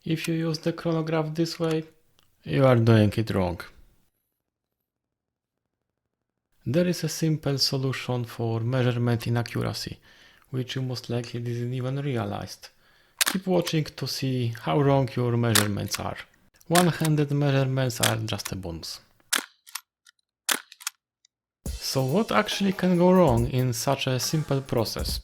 If you use the chronograph this way, you are doing it wrong. There is a simple solution for measurement inaccuracy, which you most likely didn't even realize. Keep watching to see how wrong your measurements are. One-handed measurements are just a bonus. So what actually can go wrong in such a simple process?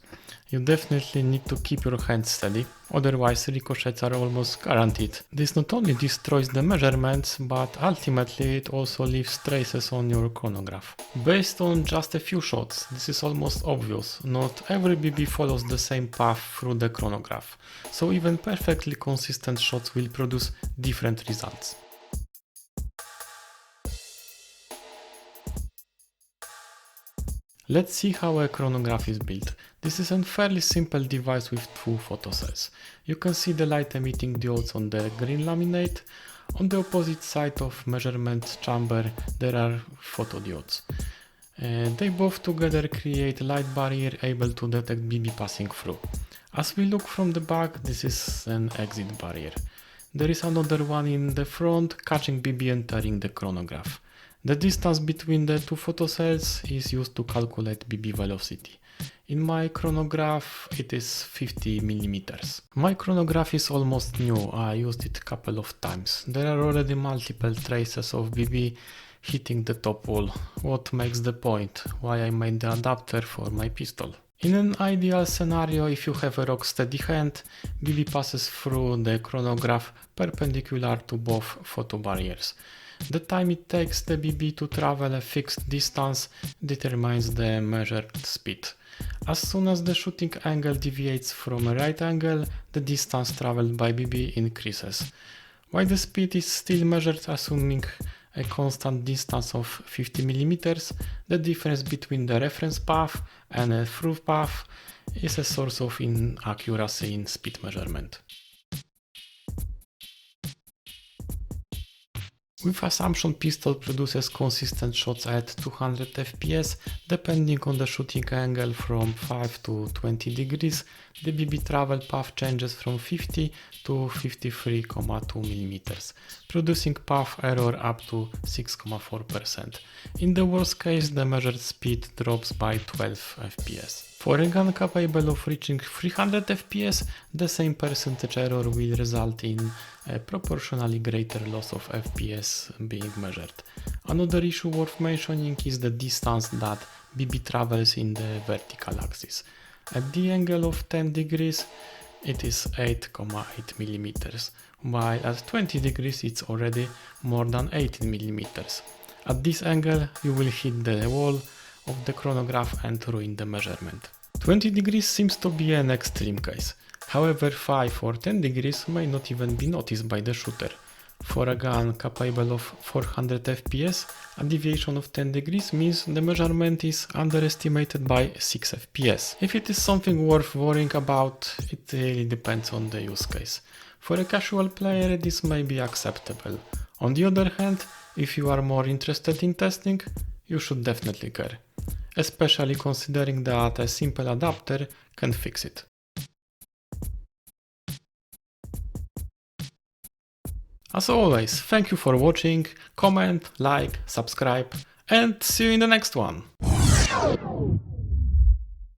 You definitely need to keep your hands steady, otherwise ricochets are almost guaranteed. This not only destroys the measurements, but ultimately it also leaves traces on your chronograph. Based on just a few shots, this is almost obvious. Not every BB follows the same path through the chronograph, so even perfectly consistent shots will produce different results. Let's see how a chronograph is built. This is a fairly simple device with two photocells. You can see the light emitting diodes on the green laminate. On the opposite side of measurement chamber there are photodiodes. They both together create a light barrier able to detect BB passing through. As we look from the back, this is an exit barrier. There is another one in the front catching BB entering the chronograph. The distance between the two photocells is used to calculate BB velocity. In my chronograph it is 50 mm. My chronograph is almost new, I used it a couple of times. There are already multiple traces of BB hitting the top wall. What makes the point? Why I made the adapter for my pistol. In an ideal scenario, if you have a rock steady hand, BB passes through the chronograph perpendicular to both photo barriers. The time it takes the BB to travel a fixed distance determines the measured speed. As soon as the shooting angle deviates from a right angle, the distance traveled by BB increases. While the speed is still measured assuming a constant distance of 50 mm, the difference between the reference path and a through path is a source of inaccuracy in speed measurement. With assumption pistol produces consistent shots at 200 fps, depending on the shooting angle from 5 to 20 degrees, the BB travel path changes from 50 to 53.2 mm, producing path error up to 6.4%. In the worst case, the measured speed drops by 12 fps. For a gun capable of reaching 300 fps, the same percentage error will result in a proportionally greater loss of FPS being measured. Another issue worth mentioning is the distance that BB travels in the vertical axis. At the angle of 10 degrees, it is 8.8 mm, while at 20 degrees it's already more than 18 mm. At this angle, you will hit the wall of the chronograph and ruin the measurement. 20 degrees seems to be an extreme case. However, 5 or 10 degrees may not even be noticed by the shooter. For a gun capable of 400 fps, a deviation of 10 degrees means the measurement is underestimated by 6 fps. If it is something worth worrying about, it really depends on the use case. For a casual player, this may be acceptable. On the other hand, if you are more interested in testing, you should definitely care, especially considering that a simple adapter can fix it. As always, thank you for watching, comment, like, subscribe, and see you in the next one!